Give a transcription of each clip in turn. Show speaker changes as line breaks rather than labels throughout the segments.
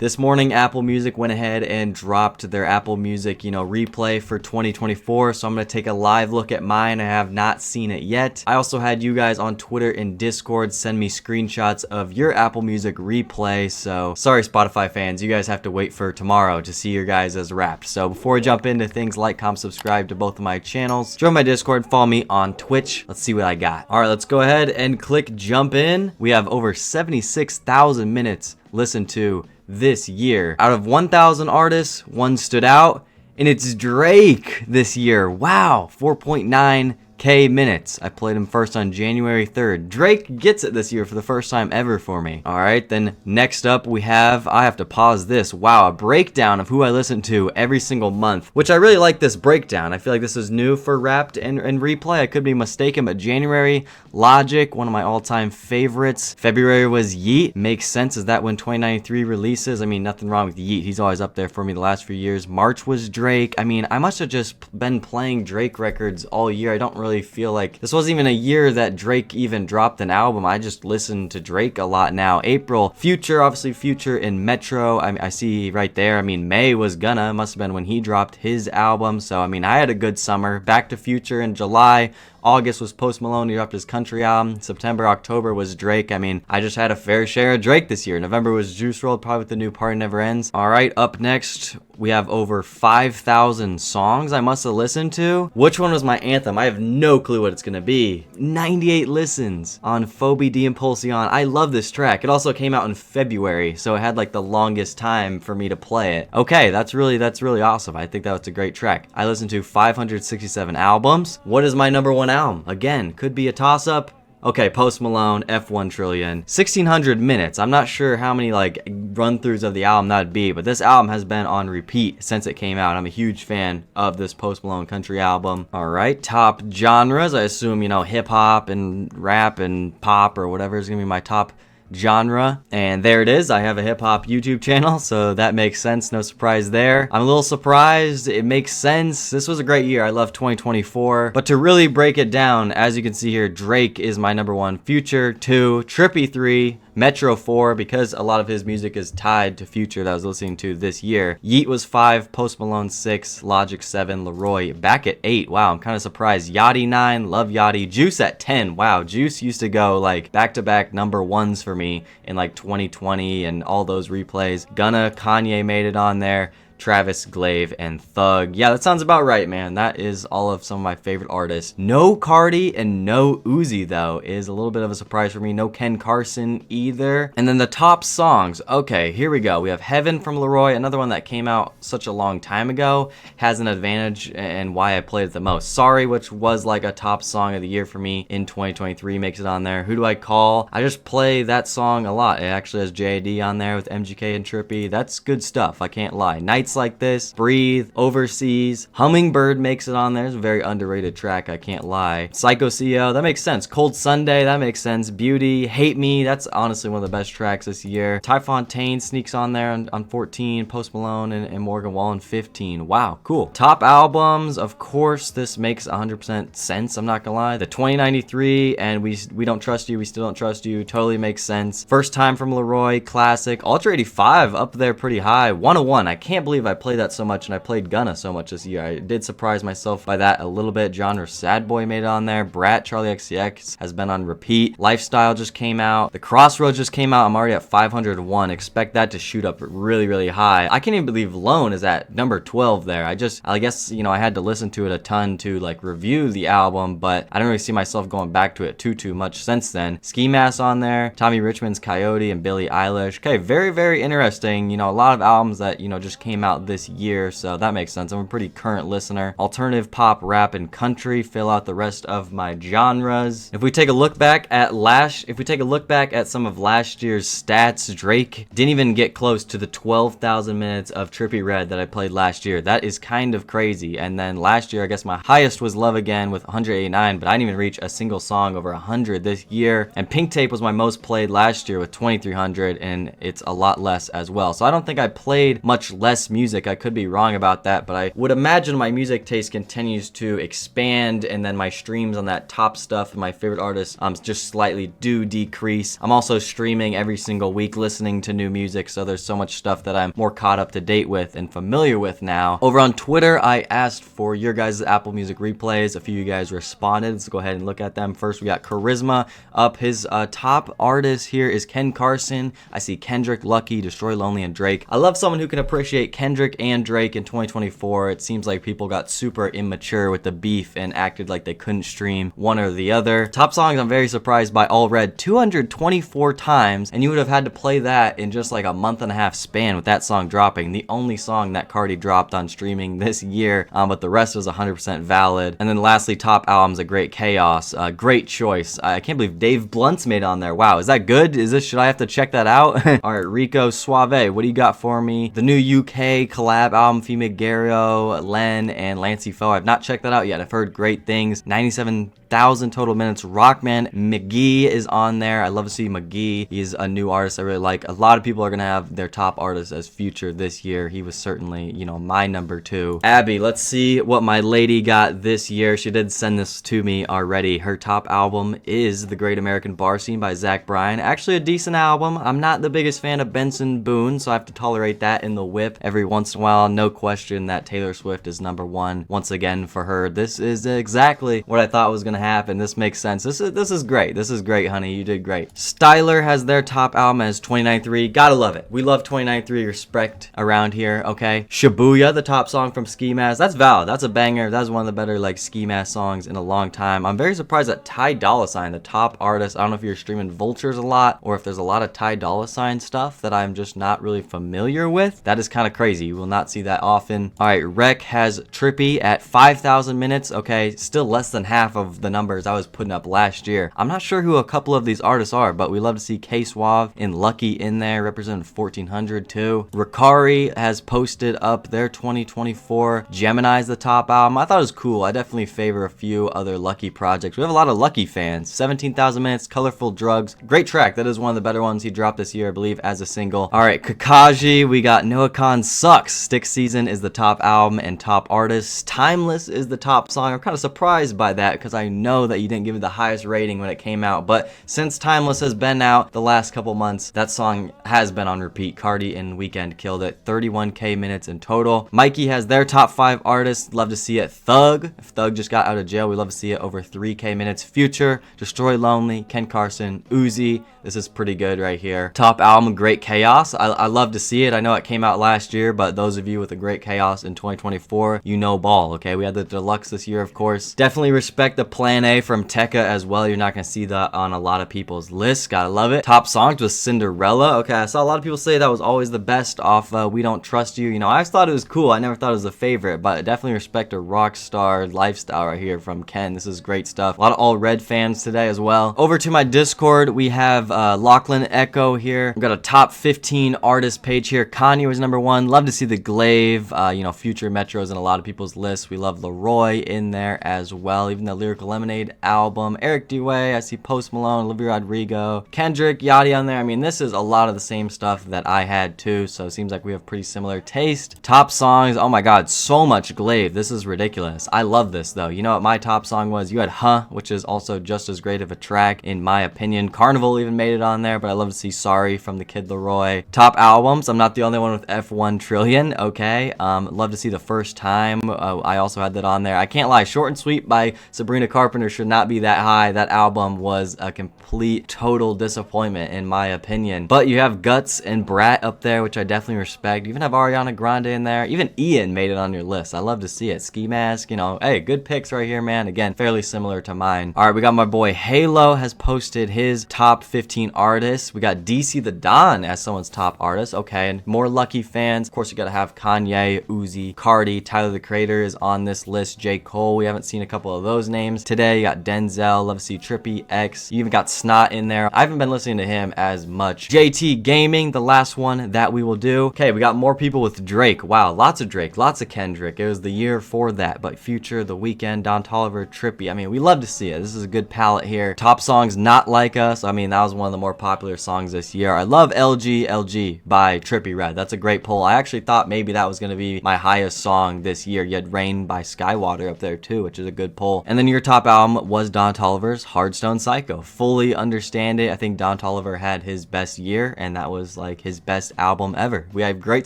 This morning, Apple Music went ahead and dropped their Apple Music, replay for 2024. So I'm going to take a live look at mine. I have not seen it yet. I also had you guys on Twitter and Discord send me screenshots of your Apple Music replay. So sorry, Spotify fans, you guys have to wait for tomorrow to see your guys as Wrapped. So before we jump into things, like, comment, subscribe to both of my channels. Join my Discord, follow me on Twitch. Let's see what I got. All right, let's go ahead and click jump in. We have over 76,000 minutes listened to this year. Out of 1,000 artists, one stood out, and it's Drake this year. Wow, 4.9K minutes. I played him first on January 3rd. Drake gets it this year for the first time ever for me. All right, then next up I have to pause this. Wow, a breakdown of who I listen to every single month, which I really like this breakdown. I feel like this is new for Wrapped and Replay. I could be mistaken, but January, Logic, one of my all-time favorites. February was Yeat. Makes sense. Is that when 2093 releases? I mean, nothing wrong with Yeat. He's always up there for me the last few years. March was Drake. I mean, I must have just been playing Drake records all year. I don't really feel like this wasn't even a year that Drake even dropped an album. I just listen to Drake a lot now. April, Future, obviously Future in Metro. I see right there. I mean, May was Gunna. Must have been when he dropped his album. So, I mean, I had a good summer. Back to Future in July. August was Post Malone, he dropped his country album. September, October was Drake. I mean, I just had a fair share of Drake this year. November was Juice WRLD, probably with the new Party Never Ends. All right, up next, we have over 5,000 songs I must have listened to. Which one was my anthem? I have no clue what it's gonna be. 98 listens on Phobie d'Impulsion. I love this track. It also came out in February, so it had like the longest time for me to play it. Okay, that's really awesome. I think that was a great track. I listened to 567 albums. What is my number one album? Again, could be a toss-up. Okay, Post Malone, F1 Trillion. 1,600 minutes. I'm not sure how many run-throughs of the album that'd be, but this album has been on repeat since it came out. I'm a huge fan of this Post Malone country album. All right, top genres. I assume, hip-hop and rap and pop or whatever is gonna be my top genre, and there it is. I have a hip-hop YouTube channel, so that makes sense. No surprise there. I'm a little surprised. It makes sense. This was a great year. I love 2024, but to really break it down, as you can see here, Drake is my number one, Future 2, Trippie 3, Metro 4, because a lot of his music is tied to Future that I was listening to this year. Yeat was 5, Post Malone 6, Logic 7, Leroy back at 8. Wow, I'm kind of surprised. Yachty 9, love Yachty. Juice at 10. Wow, Juice used to go back-to-back number ones for me in 2020 and all those replays. Gunna, Kanye made it on there. Travis, Glaive, and Thug. Yeah, that sounds about right, man. That is all of some of my favorite artists. No Cardi and no Uzi, though, is a little bit of a surprise for me. No Ken Carson either. And then the top songs. Okay, here we go. We have Heaven from Leroy, another one that came out such a long time ago, has an advantage and why I played it the most. Sorry, which was a top song of the year for me in 2023, makes it on there. Who Do I Call? I just play that song a lot. It actually has JID on there with MGK and Trippie. That's good stuff, I can't lie. Nights Like This, Breathe, Overseas, Hummingbird makes it on there. It's a very underrated track, I can't lie. Psycho CEO, that makes sense. Cold Sunday, that makes sense. Beauty, Hate Me, that's honestly one of the best tracks this year. Ty Fontaine sneaks on there on 14, Post Malone and Morgan Wallen 15. Wow, cool. Top albums, of course, this makes 100% sense, I'm not gonna lie. The 2093 and We Don't Trust You, We Still Don't Trust You, totally makes sense. First Time from Leroy, classic. Ultra 85 up there pretty high. 101, I can't believe I played that so much, and I played Gunna so much this year. I did surprise myself by that a little bit. Genre Sad Boy made it on there. Brat, Charlie XCX has been on repeat. Lifestyle just came out. The Crossroads just came out. I'm already at 501. Expect that to shoot up really high. I can't even believe Lone is at number 12 there. I guess, I had to listen to it a ton to review the album, but I don't really see myself going back to it too much since then. Ski Mask on there. Tommy Richmond's Coyote and Billie Eilish. Okay, very interesting. A lot of albums that, just came out this year, so that makes sense. I'm a pretty current listener. Alternative, pop, rap, and country fill out the rest of my genres. If we take a look back at some of last year's stats, Drake didn't even get close to the 12,000 minutes of Trippie Redd that I played last year. That is kind of crazy. And then last year, I guess my highest was Love Again with 189, but I didn't even reach a single song over 100 this year. And Pink Tape was my most played last year with 2,300, and it's a lot less as well. So I don't think I played much less music. I could be wrong about that, but I would imagine my music taste continues to expand, and then my streams on that top stuff, my favorite artists, just slightly do decrease. I'm also streaming every single week, listening to new music, so there's so much stuff that I'm more caught up to date with and familiar with now. Over on Twitter, I asked for your guys' Apple Music replays. A few of you guys responded. Let's go ahead and look at them. First, we got Charisma up. His top artist here is Ken Carson. I see Kendrick, Lucky, Destroy Lonely, and Drake. I love someone who can appreciate Kendrick and Drake in 2024. It seems like people got super immature with the beef and acted like they couldn't stream one or the other. Top songs, I'm very surprised by All Red, 224 times, and you would have had to play that in just like a month and a half span with that song dropping. The only song that Cardi dropped on streaming this year, but the rest was 100% valid. And then lastly, top albums, A Great Chaos. Great choice. I can't believe Dave Blunt's made on there. Wow, is that good? Should I have to check that out? All right, Rico Suave, what do you got for me? The new UK collab album, Fee Gario, Len, and Lancey Foe. I've not checked that out yet. I've heard great things. 97,000 total minutes. Rockman McGee is on there. I love to see McGee. He's a new artist I really like. A lot of people are gonna have their top artists as Future this year. He was certainly, my number 2. Abby, let's see what my lady got this year. She did send this to me already. Her top album is The Great American Bar Scene by Zach Bryan. Actually a decent album. I'm not the biggest fan of Benson Boone, so I have to tolerate that in the whip every once in a while. No question that Taylor Swift is number 1 once again for her. This is exactly what I thought was gonna happen. This makes sense. This is great. This is great, honey. You did great. Styler has their top album as 29-3. Gotta love it. We love 29-3. Respect around here, okay? Shibuya, the top song from Ski Mask. That's valid. That's a banger. That's one of the better Ski Mask songs in a long time. I'm very surprised that Ty Dolla $ign, the top artist, I don't know if you're streaming Vultures a lot or if there's a lot of Ty Dolla $ign stuff that I'm just not really familiar with. That is kind of crazy. You will not see that often. All right, Rec has Trippy at 5,000 minutes. Okay, still less than half of the numbers I was putting up last year. I'm not sure who a couple of these artists are, but we love to see K Suave and Lucky in there, representing 1400 too. Ricari has posted up their 2024 Gemini's the top album. I thought it was cool. I definitely favor a few other Lucky projects. We have a lot of Lucky fans. 17,000 minutes, Colorful Drugs. Great track. That is one of the better ones he dropped this year, I believe, as a single. All right, Kakaji, we got Noah Khan Sucks. Stick Season is the top album and top artist. Timeless is the top song. I'm kind of surprised by that because I know that you didn't give it the highest rating when it came out, but since Timeless has been out the last couple months, that song has been on repeat. Cardi and Weeknd killed it. 31k minutes in total. Mikey has their top 5 artists. Love to see it. Thug. If Thug just got out of jail, we love to see it. Over 3k minutes. Future, Destroy Lonely, Ken Carson, Uzi. This is pretty good right here. Top album, Great Chaos. I love to see it. I know it came out last year, but those of you with the Great Chaos in 2024, you know ball, okay? We had the deluxe this year, of course. Definitely respect the Plan A from Tekka as well. You're not gonna see that on a lot of people's lists. Gotta love it. Top songs was Cinderella. Okay, I saw a lot of people say that was always the best off We Don't Trust You. I always thought it was cool. I never thought it was a favorite, but I definitely respect a rock star lifestyle right here from Ken. This is great stuff. A lot of All Red fans today as well. Over to my Discord, we have Lachlan Echo here. We've got a top 15 artist page here. Kanye was number 1. Love to see the Glaive. Future Metro's in a lot of people's lists. We love Leroy in there as well. Even the Lyrical Lemonade album. Eric Dewey. I see Post Malone, Olivia Rodrigo, Kendrick, Yachty on there. I mean, this is a lot of the same stuff that I had too, so it seems like we have pretty similar taste. Top songs. Oh my god, so much Glaive. This is ridiculous. I love this though. You know what my top song was? You had Huh, which is also just as great of a track in my opinion. Carnival even made it on there, but I love to see Sorry from the Kid Leroy. Top albums. I'm not the only one with F1 Trillion. Okay. Love to see The First Time. I also had that on there. I can't lie. Short and Sweet by Sabrina Carpenter should not be that high. That album was a complete total disappointment in my opinion. But you have Guts and Brat up there, which I definitely respect. You even have Ariana Grande in there. Even Ian made it on your list. I love to see it. Ski Mask, hey, good picks right here, man. Again, fairly similar to mine. All right, we got my boy Halo has posted his top 15 artists. We got DC the Don as someone's top artist. Okay, and more Lucky fans. Of course, you got to have Kanye, Uzi, Cardi, Tyler the Creator is on this list. J. Cole, we haven't seen a couple of those names today. You got Denzel, love to see Trippy X. You even got Snot in there. I haven't been listening to him as much. JT Gaming, the last one that we will do. Okay, we got more people with Drake. Wow, lots of Drake, lots of Kendrick. It was the year for that, but Future, The Weeknd, Don Toliver, Trippy. I mean, we love to see it. This is a good palette here. Top songs, Not Like Us. I mean, that was one of the more popular songs this year. I love LG by Trippie Redd. That's a great poll. I actually thought maybe that was going to be my highest song this year. You had Rain by Skywater up there too, which is a good pull. And then your top album was Don Toliver's Hardstone Psycho. Fully understand it. I think Don Toliver had his best year, and that was like his best album ever. We have great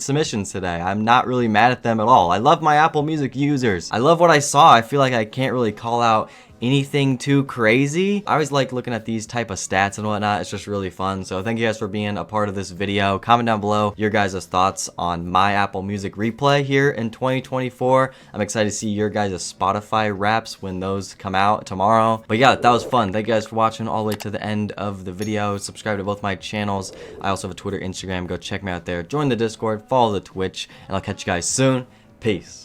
submissions today. I'm not really mad at them at all. I love my Apple Music users. I love what I saw. I feel like I can't really call out anything too crazy. I always like looking at these type of stats and whatnot. It's just really fun. So thank you guys for being a part of this video. Comment down below your guys' thoughts on my Apple Music replay here in 2024. I'm excited to see your guys' Spotify wraps when those come out tomorrow. But yeah, that was fun. Thank you guys for watching all the way to the end of the video. Subscribe to both my channels. I also have a Twitter, Instagram. Go check me out there. Join the Discord, follow the Twitch, and I'll catch you guys soon. Peace.